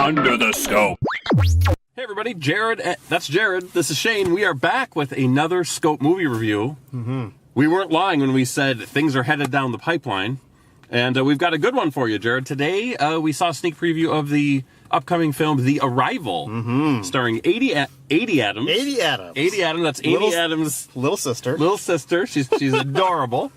Under the Scope. Hey everybody, Jared. That's Jared. This is Shane. We are back with another Scope movie review. Mm-hmm. We weren't lying when we said things are headed down the pipeline. And we've got a good one for you, Jared. Today, we saw a sneak preview of the upcoming film, The Arrival, starring 80 Adams. 80 Adams. 80 Adams. That's Amy Adams' little sister. Little sister. She's adorable.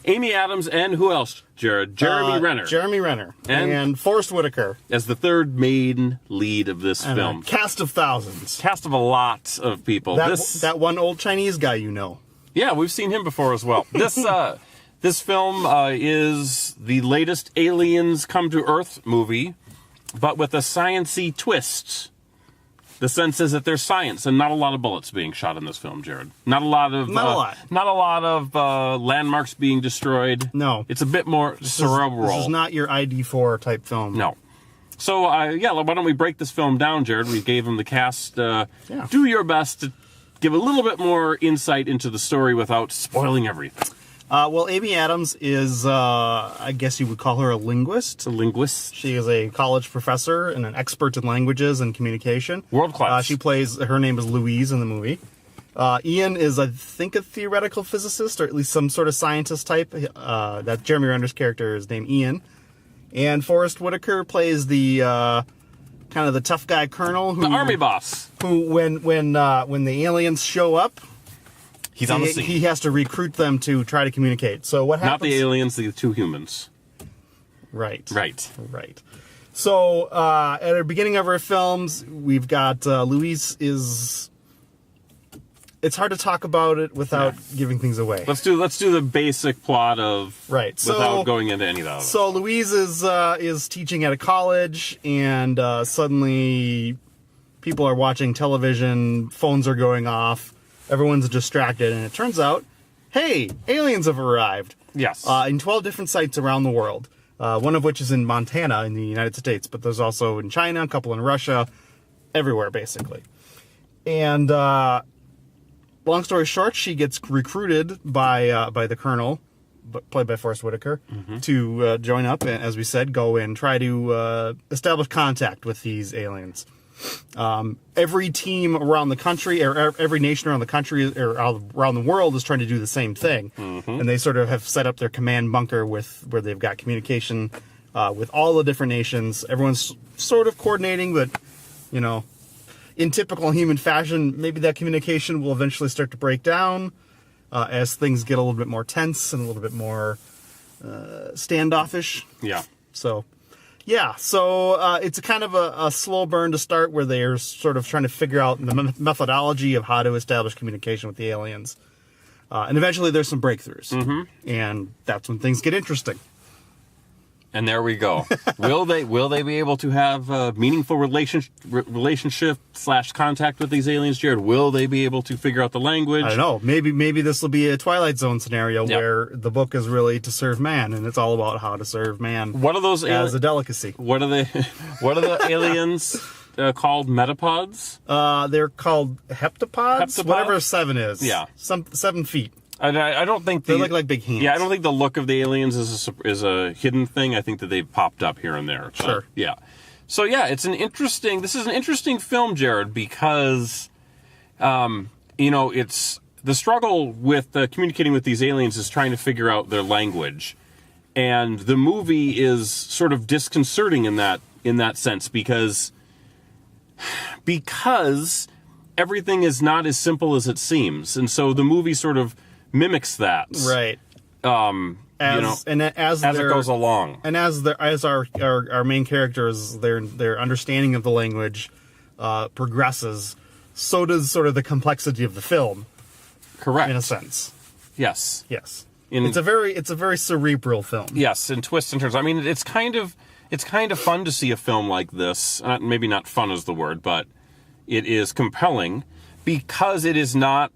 Amy Adams and who else, Jared? Jeremy Renner. Jeremy Renner. And Forrest Whitaker. As the third main lead of this And film. a cast of thousands. Cast of a lot of people. That one old Chinese guy you know. Yeah, we've seen him before as well. This film is the latest Aliens Come to Earth movie, but with a science-y twist. The sense is that there's science and not a lot of bullets being shot in this film, Jared. Not a lot of landmarks being destroyed. No. It's a bit more cerebral. This is not your ID4 type film. No. So, why don't we break this film down, Jared? We gave him the cast. Do your best to give a little bit more insight into the story without spoiling everything. Well, Amy Adams is, I guess you would call her a linguist. A linguist. She is a college professor and an expert in languages and communication. World class. Her name is Louise in the movie. Ian is, I think, a theoretical physicist, or at least some sort of scientist type. That Jeremy Renner's character is named Ian. And Forrest Whitaker plays the, kind of the tough guy colonel. The army boss. Who, when the aliens show up, he's on the scene. He has to recruit them to try to communicate. So what happens? Not the aliens, the two humans. Right. So at the beginning of our films, we've got Louise is. It's hard to talk about it without giving things away. Let's do the basic plot of without going into any of that. So Louise is teaching at a college, and suddenly people are watching television, phones are going off, everyone's distracted, and it turns out, hey, aliens have arrived. Yes. In 12 different sites around the world. One of which is in Montana in the United States, but there's also in China, a couple in Russia, everywhere basically. And long story short, she gets recruited by the colonel, played by Forrest Whitaker, to join up and, as we said, go and try to establish contact with these aliens. Every team around the country, or every nation around the country, or around the world, is trying to do the same thing. And they sort of have set up their command bunker where they've got communication with all the different nations. Everyone's sort of coordinating, but, you know, in typical human fashion, maybe that communication will eventually start to break down as things get a little bit more tense and a little bit more standoffish. Yeah. So it's a kind of a slow burn to start, where they're sort of trying to figure out the methodology of how to establish communication with the aliens. And eventually there's some breakthroughs. And that's when things get interesting. And there we go. Will they be able to have a meaningful relationship / contact with these aliens, Jared? Will they be able to figure out the language? I don't know. Maybe this will be a Twilight Zone scenario where the book is really to serve man, and it's all about how to serve man. What are those as a delicacy? What are the aliens called? Metapods? They're called heptapods. Whatever 7 is. Yeah. 7 feet. I don't think they look like big hands. Yeah, I don't think the look of the aliens is a hidden thing. I think that they've popped up here and there. Sure. Yeah. So yeah, this is an interesting film, Jared, because, it's the struggle with communicating with these aliens is trying to figure out their language, and the movie is sort of disconcerting in that sense because everything is not as simple as it seems, and so the movie sort of mimics that, right? As it goes along, and as our main characters, their understanding of the language progresses, so does sort of the complexity of the film. Correct, in a sense. Yes. It's a very cerebral film. Yes, in twists and turns. I mean, it's kind of fun to see a film like this. Maybe not fun is the word, but it is compelling because it is not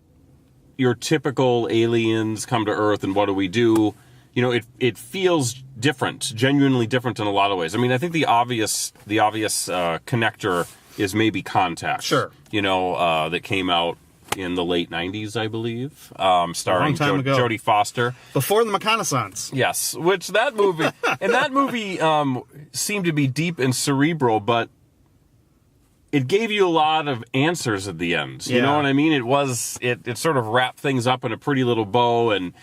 your typical aliens come to Earth and what do we do? It feels different, genuinely different in a lot of ways. I mean, I think the obvious connector is maybe Contact. Sure. That came out in the late 90s, I believe, starring Jodie Foster. Before the reconnaissance. Yes, which that movie seemed to be deep and cerebral, but it gave you a lot of answers at the end. You Yeah. know what I mean? It sort of wrapped things up in a pretty little bow, and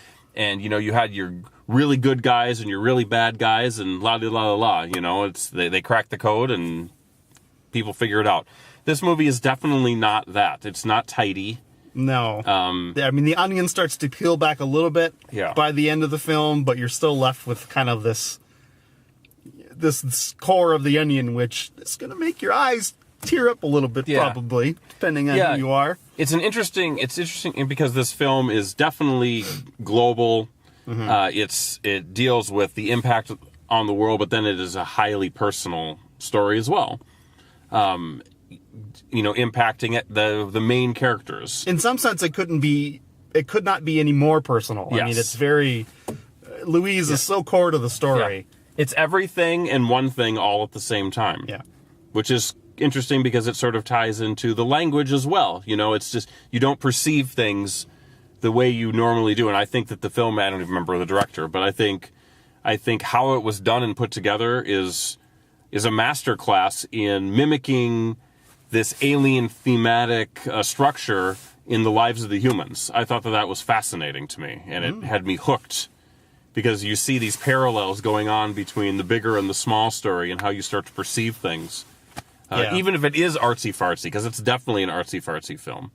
you had your really good guys and your really bad guys, and la la la la. They crack the code and people figure it out. This movie is definitely not that. It's not tidy. No. I mean, the onion starts to peel back a little bit by the end of the film, but you're still left with kind of this core of the onion, which is going to make your eyes tear up a little bit, probably, depending on who you are. It's interesting because this film is definitely global. It deals with the impact on the world, but then it is a highly personal story as well. Impacting the main characters. In some sense, it could not be any more personal. Yes. I mean, it's very, Louise is so core to the story. Yeah. It's everything and one thing all at the same time. Yeah. Which is interesting because it sort of ties into the language as well. It's just, you don't perceive things the way you normally do. And I think that the film, I don't even remember the director, but I think how it was done and put together is a masterclass in mimicking this alien thematic structure in the lives of the humans. I thought that was fascinating to me, and it had me hooked, because you see these parallels going on between the bigger and the small story and how you start to perceive things. Even if it is artsy-fartsy, because it's definitely an artsy-fartsy film.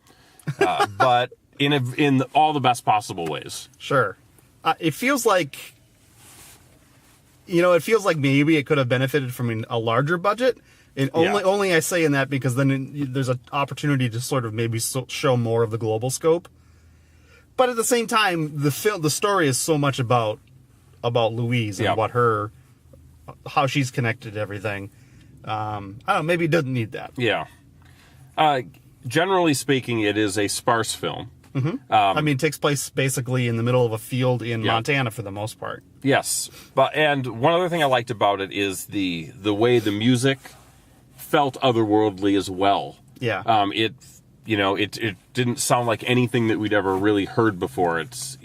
But in all the best possible ways. Sure. It feels like, maybe it could have benefited from a larger budget. And only I say in that because then there's an opportunity to sort of maybe show more of the global scope. But at the same time, the story is so much about Louise and how she's connected to everything. I don't know, maybe it doesn't need that. Yeah. Generally speaking, it is a sparse film. Mm-hmm. It takes place basically in the middle of a field in Montana for the most part. Yes. And one other thing I liked about it is the way the music felt otherworldly as well. Yeah. It didn't sound like anything that we'd ever really heard before. It's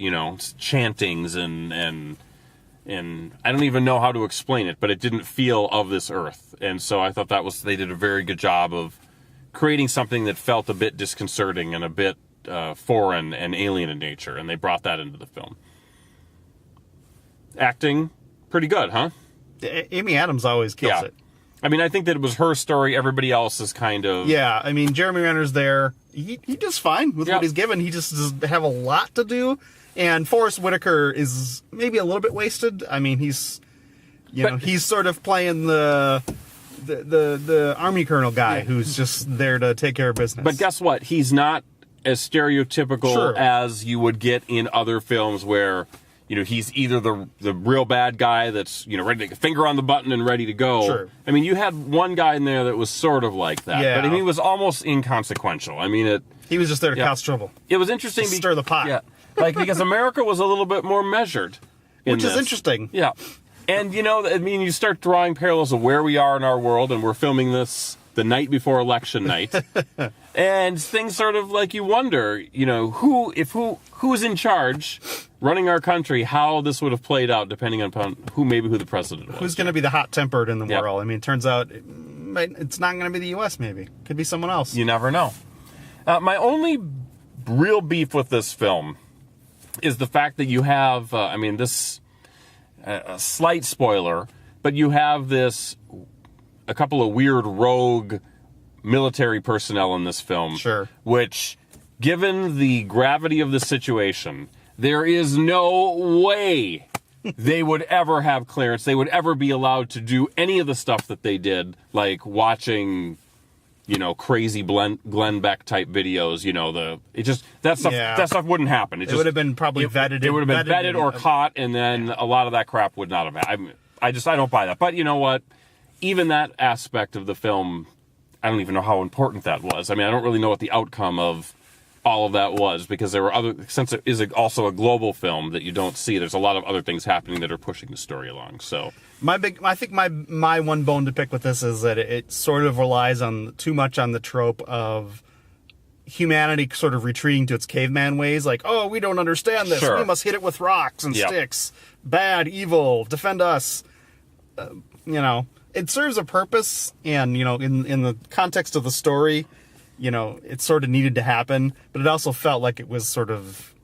chantings and I don't even know how to explain it, but it didn't feel of this earth. And so I thought they did a very good job of creating something that felt a bit disconcerting and a bit foreign and alien in nature, and they brought that into the film. Acting, pretty good, huh? Amy Adams always kills it. I think that it was her story. Everybody else is kind of... Yeah, Jeremy Renner's there. He does fine with what he's given. He just does have a lot to do. And Forrest Whitaker is maybe a little bit wasted. He's sort of playing the army colonel guy who's just there to take care of business. But guess what? He's not as stereotypical as you would get in other films where... he's either the real bad guy that's, ready to finger on the button and ready to go. Sure. You had one guy in there that was sort of like that. Yeah. But he was almost inconsequential. He was just there to cause trouble. It was interesting. To stir the pot. Yeah. Because America was a little bit more measured. Which is interesting. Yeah. And, you start drawing parallels of where we are in our world, and we're filming this the night before election night. And things sort of you wonder, who's in charge running our country, how this would have played out depending upon who the president was. Who's going to be the hot-tempered in the world? It turns out it's not going to be the U.S. maybe. Could be someone else. You never know. My only real beef with this film is the fact that you have, this a slight spoiler, but you have a couple of weird rogue military personnel in this film. Sure. Which, given the gravity of the situation, there is no way they would ever have clearance. They would ever be allowed to do any of the stuff that they did, like watching, crazy Glenn Beck type videos. That stuff wouldn't happen. It would have been probably vetted. It would have been vetted or caught, and then a lot of that crap would not have happened. I don't buy that. But you know what? Even that aspect of the film, I don't even know how important that was. I don't really know what the outcome of all of that was, because there were since it is also a global film that you don't see, there's a lot of other things happening that are pushing the story along. So I think my one bone to pick with this is that it sort of relies too much on the trope of humanity sort of retreating to its caveman ways, like, oh, we don't understand this. Sure. We must hit it with rocks and sticks. Bad, evil, defend us. it serves a purpose, and, in the context of the story, it sort of needed to happen, but it also felt like it was sort of,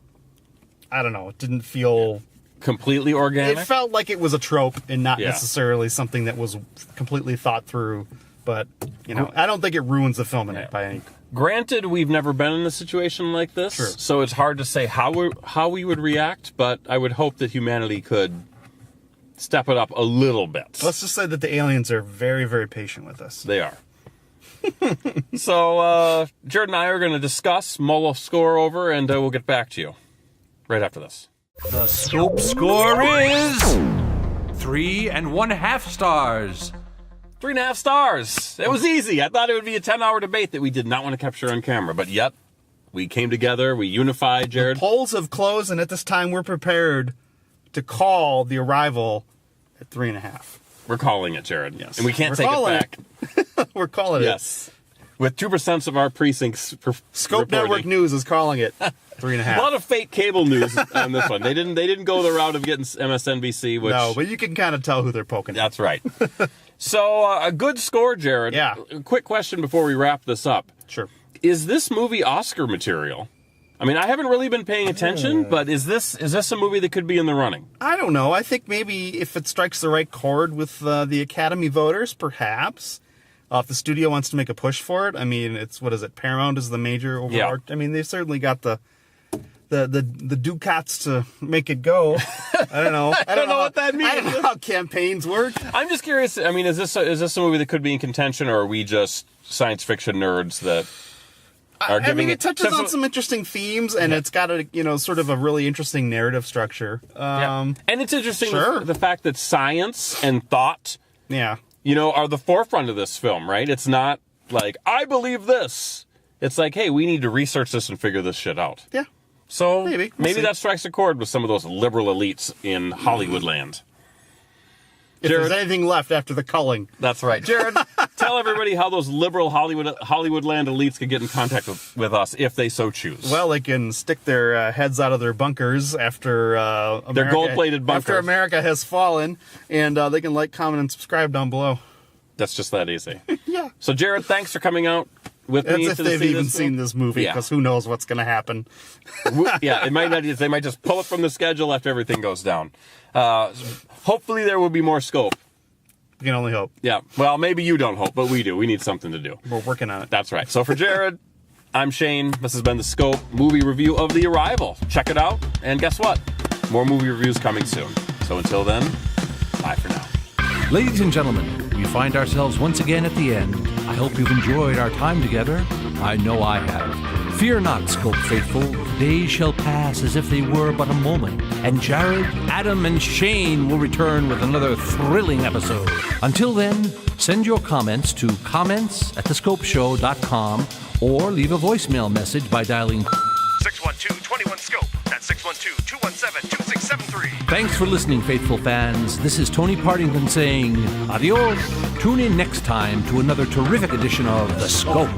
I don't know, it didn't feel... completely organic? It felt like it was a trope and not necessarily something that was completely thought through, but, I don't think it ruins the film by any... Granted, we've never been in a situation like this, Sure. so it's hard to say how we would react, but I would hope that humanity could step it up a little bit. Let's just say that the aliens are very, very patient with us. They are. So, Jared and I are going to discuss, mull a score over, and we'll get back to you right after this. The Scope score is 3.5 stars. 3.5 stars. It was easy. I thought it would be a 10-hour debate that we did not want to capture on camera, but yet we came together, we unified, Jared. The polls have closed, and at this time we're prepared to call The Arrival at 3.5. We're calling it, Jared. Yes. And we can't take it back. We're calling it. Yes. With 2% of our precincts Scope reporting. Network News is calling it 3.5. A lot of fake cable news on this one. They didn't go the route of getting MSNBC, which... No, but you can kind of tell who they're poking at. That's right. So, a good score, Jared. Yeah. A quick question before we wrap this up. Sure. Is this movie Oscar material? I mean, I haven't really been paying attention, but is this a movie that could be in the running? I don't know. I think maybe if it strikes the right chord with the Academy voters, perhaps. If the studio wants to make a push for it, I mean, Paramount is the major overarch. Yeah. I mean, they've certainly got the ducats to make it go. I don't know. I don't know what that means. I don't know how campaigns work. I'm just curious. I mean, is this a movie that could be in contention, or are we just science fiction nerds that are giving it touches on some interesting themes, and it's got a sort of a really interesting narrative structure. And it's interesting sure. the fact that science and thought, are the forefront of this film, right? It's not like, I believe this. It's like, hey, we need to research this and figure this shit out. Yeah. So maybe that strikes a chord with some of those liberal elites in Hollywood land. If Jared, there's anything left after the culling. That's right. Jared, tell everybody how those liberal Hollywood land elites can get in contact with us if they so choose. Well, they can stick their heads out of their bunkers after their gold-plated bunkers. After America has fallen, and they can like, comment, and subscribe down below. That's just that easy. Yeah. So, Jared, thanks for coming out with me. That's if they've even seen this movie, because who knows what's going to happen. Yeah, it might not. They might just pull it from the schedule after everything goes down. Hopefully there will be more scope. You can only hope. Yeah, well, maybe you don't hope, but we do. We need something to do. We're working on it. That's right. So for Jared, I'm Shane. This has been the Scope movie review of The Arrival. Check it out, and guess what? More movie reviews coming soon. So until then, bye for now. Ladies and gentlemen, we find ourselves once again at the end. I hope you've enjoyed our time together. I know I have. Fear not, Scope faithful. Days shall pass as if they were but a moment, and Jared, Adam, and Shane will return with another thrilling episode. Until then, send your comments to comments@thescopeshow.com or leave a voicemail message by dialing 612-21-SCOPE. That's 612-217-2673. Thanks for listening, faithful fans. This is Tony Partington saying adios. Tune in next time to another terrific edition of The Scope.